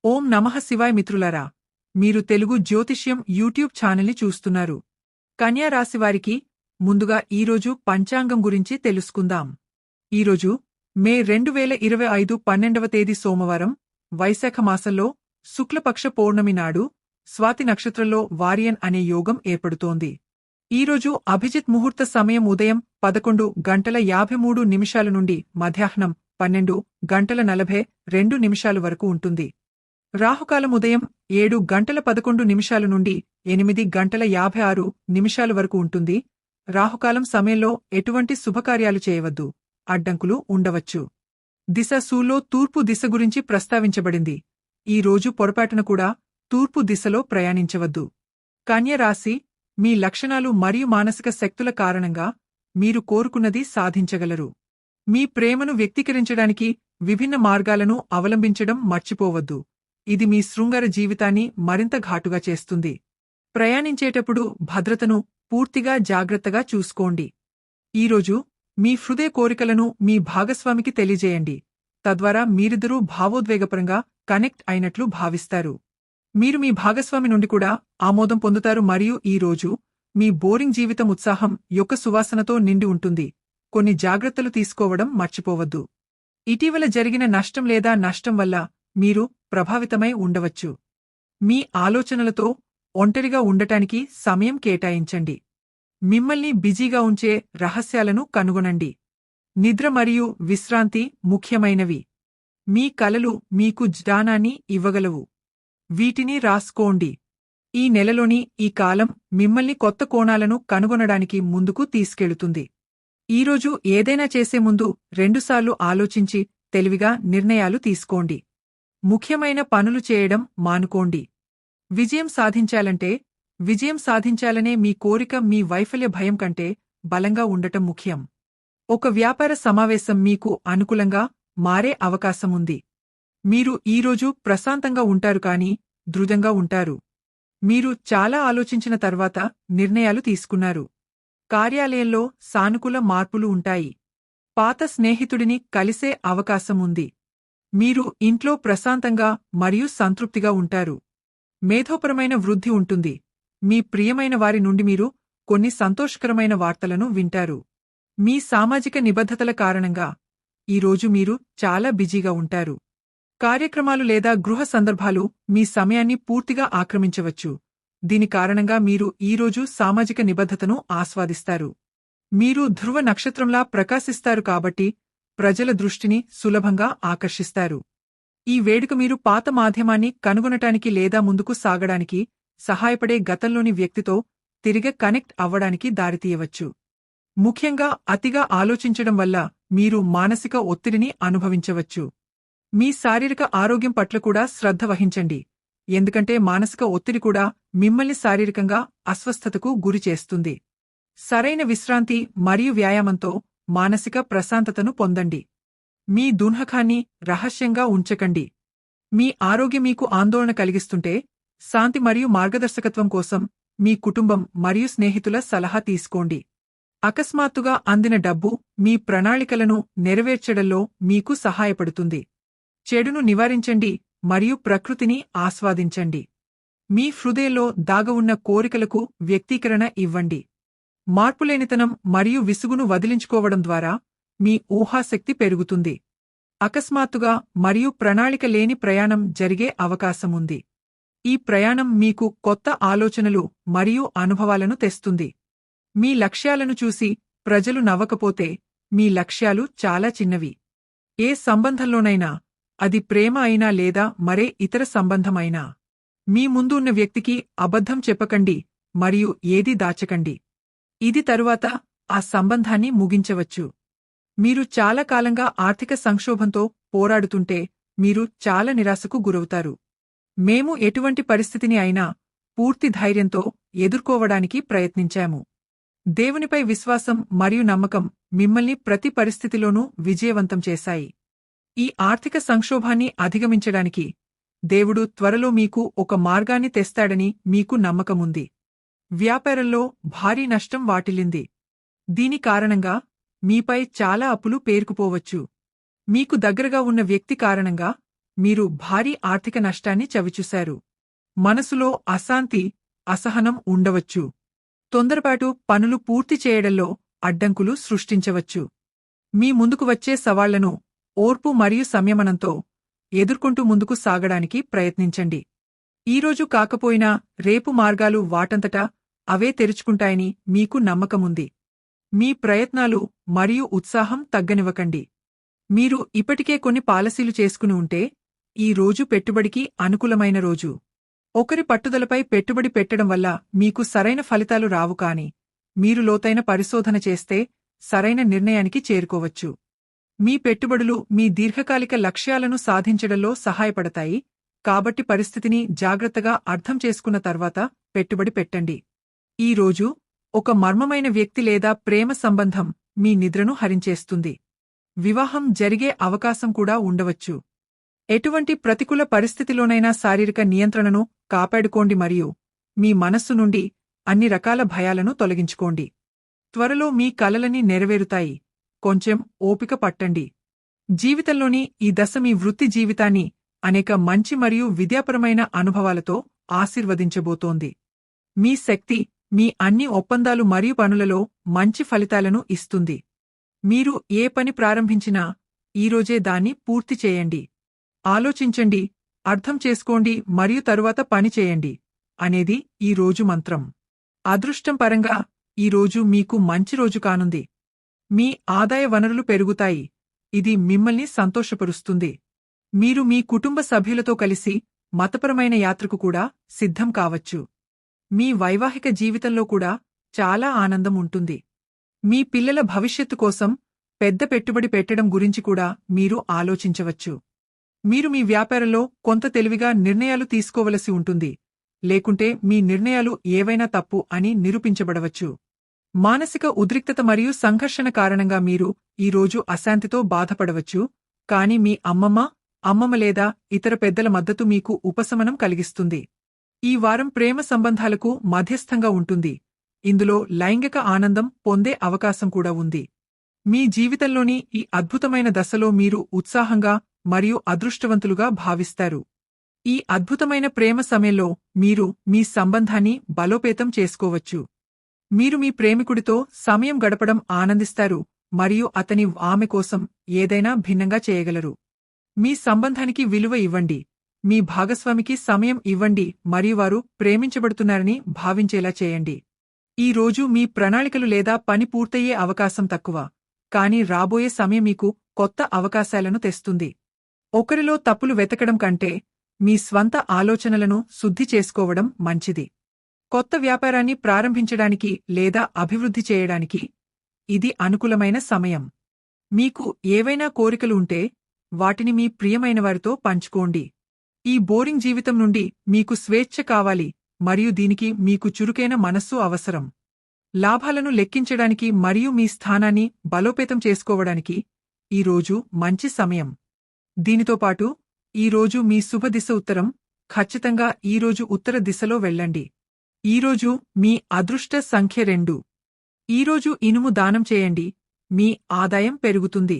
ఓం నమః శివాయ మిత్రులారా, మీరు తెలుగు జ్యోతిష్యం యూట్యూబ్ ఛానల్ని చూస్తున్నారు. కన్యా రాశివారికి ముందుగా ఈరోజు పంచాంగం గురించి తెలుసుకుందాం. ఈరోజు మే 2025 12వ తేదీ సోమవారం, వైశాఖ మాసంలో శుక్లపక్ష పౌర్ణమి నాడు స్వాతి నక్షత్రంలో వారియన్ అనే యోగం ఏర్పడుతోంది. ఈరోజు అభిజిత్ ముహూర్త సమయం ఉదయం 11:53 నుండి మధ్యాహ్నం 12:42 వరకు ఉంటుంది. రాహుకాలం ఉదయం 7:11 నుండి 8:56 వరకు ఉంటుంది. రాహుకాలం సమయంలో ఎటువంటి శుభకార్యాలు చేయవద్దు, అడ్డంకులు ఉండవచ్చు. దిశ సూలో తూర్పు దిశ గురించి ప్రస్తావించబడింది. ఈ రోజు పొరపాటున కూడా తూర్పు దిశలో ప్రయాణించవద్దు. కన్య రాశి, మీ లక్షణాలు మరియు మానసిక శక్తుల కారణంగా మీరు కోరుకున్నది సాధించగలరు. మీ ప్రేమను వ్యక్తీకరించడానికి విభిన్న మార్గాలను అవలంబించడం మర్చిపోవద్దు. ఇది మీ శృంగార జీవితాన్ని మరింత ఘాటుగా చేస్తుంది. ప్రయాణించేటప్పుడు భద్రతను పూర్తిగా జాగ్రత్తగా చూసుకోండి. ఈరోజు మీ హృదయ కోరికలను మీ భాగస్వామికి తెలియజేయండి. తద్వారా మీరిద్దరూ భావోద్వేగపరంగా కనెక్ట్ అయినట్లు భావిస్తారు. మీరు మీ భాగస్వామి నుండి కూడా ఆమోదం పొందుతారు మరియు ఈ రోజు మీ బోరింగ్ జీవితం ఉత్సాహం యొక్క సువాసనతో నిండి ఉంటుంది. కొన్ని జాగ్రత్తలు తీసుకోవడం మర్చిపోవద్దు. ఇటీవల జరిగిన నష్టం లేదా నష్టం వల్ల మీరు ప్రభావితమై ఉండవచ్చు. మీ ఆలోచనలతో ఒంటరిగా ఉండటానికి సమయం కేటాయించండి. మిమ్మల్ని బిజీగా ఉంచే రహస్యాలను కనుగొనండి. నిద్ర మరియు విశ్రాంతి ముఖ్యమైనవి. మీ కలలు మీకు జ్ఞానాన్ని ఇవ్వగలవు. వీటిని రాసుకోండి. ఈ నెలలోని ఈ కాలం మిమ్మల్ని కొత్త కోణాలను కనుగొనడానికి ముందుకు తీసుకెళుతుంది. ఈరోజు ఏదైనా చేసే ముందు రెండుసార్లు ఆలోచించి తెలివిగా నిర్ణయాలు తీసుకోండి. ముఖ్యమైన పనులు చేయడం మానుకోండి. విజయం సాధించాలనే మీ కోరిక మీ వైఫల్య భయం కంటే బలంగా ఉండటం ముఖ్యం. ఒక వ్యాపార సమావేశం మీకు అనుకూలంగా మారే అవకాశముంది. మీరు ఈరోజు ప్రశాంతంగా ఉంటారు కానీ దృఢంగా ఉంటారు. మీరు చాలా ఆలోచించిన తర్వాత నిర్ణయాలు తీసుకున్నారు. కార్యాలయంలో సానుకూల మార్పులు ఉంటాయి. పాత స్నేహితుడిని కలిసే అవకాశముంది. మీరు ఇంట్లో ప్రశాంతంగా మరియు సంతృప్తిగా ఉంటారు. మేధోపరమైన వృద్ధి ఉంటుంది. మీ ప్రియమైన వారి నుండి మీరు కొన్ని సంతోషకరమైన వార్తలను వింటారు. మీ సామాజిక నిబద్ధతల కారణంగా ఈరోజు మీరు చాలా బిజీగా ఉంటారు. కార్యక్రమాలు లేదా గృహ సందర్భాలు మీ సమయాన్ని పూర్తిగా ఆక్రమించవచ్చు. దీని కారణంగా మీరు ఈరోజు సామాజిక నిబద్ధతను ఆస్వాదిస్తారు. మీరు ధ్రువ నక్షత్రంలా ప్రకాశిస్తారు కాబట్టి ప్రజల దృష్టిని సులభంగా ఆకర్షిస్తారు. ఈ వేడుక మీరు పాత మాధ్యమాన్ని కనుగొనటానికి లేదా ముందుకు సాగడానికి సహాయపడే గతంలోని వ్యక్తితో తిరిగి కనెక్ట్ అవ్వడానికి దారితీయవచ్చు. ముఖ్యంగా అతిగా ఆలోచించడం వల్ల మీరు మానసిక ఒత్తిడిని అనుభవించవచ్చు. మీ శారీరక ఆరోగ్యం పట్ల కూడా శ్రద్ధ వహించండి, ఎందుకంటే మానసిక ఒత్తిడి కూడా మిమ్మల్ని శారీరకంగా అస్వస్థతకు గురిచేస్తుంది. సరైన విశ్రాంతి మరియు వ్యాయామంతో మానసిక ప్రశాంతతను పొందండి. మీ దున్హకాన్ని రహస్యంగా ఉంచకండి. మీ ఆరోగ్యం మీకు ఆందోళన కలిగిస్తుంటే శాంతి మరియు మార్గదర్శకత్వం కోసం మీ కుటుంబం మరియు స్నేహితుల సలహా తీసుకోండి. అకస్మాత్తుగా అందిన డబ్బు మీ ప్రణాళికలను నెరవేర్చడంలో మీకు సహాయపడుతుంది. చెడును నివారించండి మరియు ప్రకృతిని ఆస్వాదించండి. మీ హృదయంలో దాగవున్న కోరికలకు వ్యక్తీకరణ ఇవ్వండి. మార్పులేనితనం మరియు విసుగును వదిలించుకోవడం ద్వారా మీ ఊహాశక్తి పెరుగుతుంది. అకస్మాత్తుగా మరియు ప్రణాళిక లేని ప్రయాణం జరిగే అవకాశముంది. ఈ ప్రయాణం మీకు కొత్త ఆలోచనలు మరియు అనుభవాలను తెస్తుంది. మీ లక్ష్యాలను చూసి ప్రజలు నవ్వకపోతే మీ లక్ష్యాలు చాలా చిన్నవి. ఏ సంబంధంలోనైనా, అది ప్రేమ అయినా లేదా మరే ఇతర సంబంధం అయినా, మీ ముందు ఉన్న వ్యక్తికి అబద్ధం చెప్పకండి మరియు ఏదీ దాచకండి. ఇది తరువాత ఆ సంబంధాన్ని ముగించవచ్చు. మీరు చాలా కాలంగా ఆర్థిక సంక్షోభంతో పోరాడుతుంటే మీరు చాలా నిరాశకు గురవుతారు. మేము ఎటువంటి పరిస్థితిని అయినా పూర్తి ధైర్యంతో ఎదుర్కోవడానికి ప్రయత్నించాము. దేవునిపై విశ్వాసం మరియు నమ్మకం మిమ్మల్ని ప్రతి పరిస్థితిలోనూ విజయవంతం చేశాయి. ఈ ఆర్థిక సంక్షోభాన్ని అధిగమించడానికి దేవుడు త్వరలో మీకు ఒక మార్గాన్ని తెస్తాడని మీకు నమ్మకముంది. వ్యాపారంలో భారీ నష్టం వాటిల్లింది. దీని కారణంగా మీపై చాలా అప్పులు పేరుకుపోవచ్చు. మీకు దగ్గరగా ఉన్న వ్యక్తి కారణంగా మీరు భారీ ఆర్థిక నష్టాన్ని చవిచూశారు. మనసులో అశాంతి, అసహనం ఉండవచ్చు. తొందరపాటు పనులు పూర్తి చేయడంలో అడ్డంకులు సృష్టించవచ్చు. మీ ముందుకు వచ్చే సవాళ్లను ఓర్పు మరియు సంయమనంతో ఎదుర్కొంటూ ముందుకు సాగడానికి ప్రయత్నించండి. ఈరోజు కాకపోయినా రేపు మార్గాలు వాటంతటా అవే తెరుచుకుంటాయని మీకు నమ్మకముంది. మీ ప్రయత్నాలు మరియు ఉత్సాహం తగ్గనివ్వకండి. మీరు ఇప్పటికే కొన్ని పాలసీలు చేసుకుని ఉంటే ఈ రోజు పెట్టుబడికి అనుకూలమైన రోజు. ఒకరి పట్టుదలపై పెట్టుబడి పెట్టడం వల్ల మీకు సరైన ఫలితాలు రావు కాని మీరు లోతైన పరిశోధన చేస్తే సరైన నిర్ణయానికి చేరుకోవచ్చు. మీ పెట్టుబడులు మీ దీర్ఘకాలిక లక్ష్యాలను సాధించడంలో సహాయపడతాయి, కాబట్టి పరిస్థితిని జాగ్రత్తగా అర్థం చేసుకున్న తర్వాత పెట్టుబడి పెట్టండి. ఈ రోజు ఒక మర్మమైన వ్యక్తి లేదా ప్రేమ సంబంధం మీ నిద్రను హరించేస్తుంది. వివాహం జరిగే అవకాశం కూడా ఉండవచ్చు. ఎటువంటి ప్రతికూల పరిస్థితిలోనైనా శారీరక నియంత్రణను కాపాడుకోండి మరియు మీ మనస్సు నుండి అన్ని రకాల భయాలను తొలగించుకోండి. త్వరలో మీ కలలని నెరవేరుతాయి. కొంచెం ఓపిక పట్టండి. జీవితంలోని ఈ దశ మీ వృత్తి జీవితాన్ని అనేక మంచి మరియు విద్యాపరమైన అనుభవాలతో ఆశీర్వదించబోతోంది. మీ శక్తి మీ అన్ని ఒప్పందాలు మరియు పనులలో మంచి ఫలితాలను ఇస్తుంది. మీరు ఏ పని ప్రారంభించినా ఈరోజే దాన్ని పూర్తి చేయండి. ఆలోచించండి, అర్థం చేసుకోండి మరియు తరువాత పని చేయండి అనేది ఈ రోజు మంత్రం. అదృష్టం పరంగా ఈరోజు మీకు మంచి రోజు కానుంది. మీ ఆదాయ వనరులు పెరుగుతాయి. ఇది మిమ్మల్ని సంతోషపరుస్తుంది. మీరు మీ కుటుంబ సభ్యులతో కలిసి మతపరమైన యాత్రకు కూడా సిద్ధం కావచ్చు. మీ వైవాహిక జీవితంలో కూడా చాలా ఆనందం ఉంటుంది. మీ పిల్లల భవిష్యత్తు కోసం పెద్ద పెట్టుబడి పెట్టడం గురించి కూడా మీరు ఆలోచించవచ్చు. మీరు మీ వ్యాపారంలో కొంత తెలివిగా నిర్ణయాలు తీసుకోవలసి ఉంటుంది, లేకుంటే మీ నిర్ణయాలు ఏవైనా తప్పు అని నిరూపించబడవచ్చు. మానసిక ఉద్రిక్తత మరియు సంఘర్షణ కారణంగా మీరు ఈరోజు అశాంతితో బాధపడవచ్చు, కాని మీ అమ్మమ్మ లేదా ఇతర పెద్దల మద్దతు మీకు ఉపశమనం కలిగిస్తుంది. ఈ వారం ప్రేమ సంబంధాలకు మధ్యస్థంగా ఉంటుంది. ఇందులో లైంగిక ఆనందం పొందే అవకాశం కూడా ఉంది. మీ జీవితంలోని ఈ అద్భుతమైన దశలో మీరు ఉత్సాహంగా మరియు అదృష్టవంతులుగా భావిస్తారు. ఈ అద్భుతమైన ప్రేమ సమయంలో మీరు మీ సంబంధాన్ని బలోపేతం చేసుకోవచ్చు. మీరు మీ ప్రేమికుడితో సమయం గడపడం ఆనందిస్తారు మరియు ఆమె కోసం ఏదైనా భిన్నంగా చేయగలరు. మీ సంబంధానికి విలువ ఇవ్వండి. మీ భాగస్వామికి సమయం ఇవ్వండి మరియు వారు ప్రేమించబడుతున్నారని భావించేలా చేయండి. ఈ రోజు మీ ప్రణాళికలు లేదా పని పూర్తయ్యే అవకాశం తక్కువ, కానీ రాబోయే సమయం మీకు కొత్త అవకాశాలను తెస్తుంది. ఒకరిలో తప్పులు వెతకడం కంటే మీ స్వంత ఆలోచనలను శుద్ధి చేసుకోవడం మంచిది. కొత్త వ్యాపారాన్ని ప్రారంభించడానికి లేదా అభివృద్ధి చేయడానికి ఇది అనుకూలమైన సమయం. మీకు ఏవైనా కోరికలు ఉంటే వాటిని మీ ప్రియమైనవారితో పంచుకోండి. ఈ బోరింగ్ జీవితం నుండి మీకు స్వేచ్ఛ కావాలి మరియు దీనికి మీకు చురుకైన మనస్సు అవసరం. లాభాలను లెక్కించడానికి మరియు మీ స్థానాన్ని బలోపేతం చేసుకోవడానికి ఈరోజు మంచి సమయం. దీనితో పాటు ఈరోజు మీ శుభదిశ ఉత్తరం. ఖచ్చితంగా ఈరోజు ఉత్తర దిశలో వెళ్ళండి. ఈరోజు మీ అదృష్ట సంఖ్య 2. ఈరోజు ఇనుము దానం చేయండి. మీ ఆదాయం పెరుగుతుంది.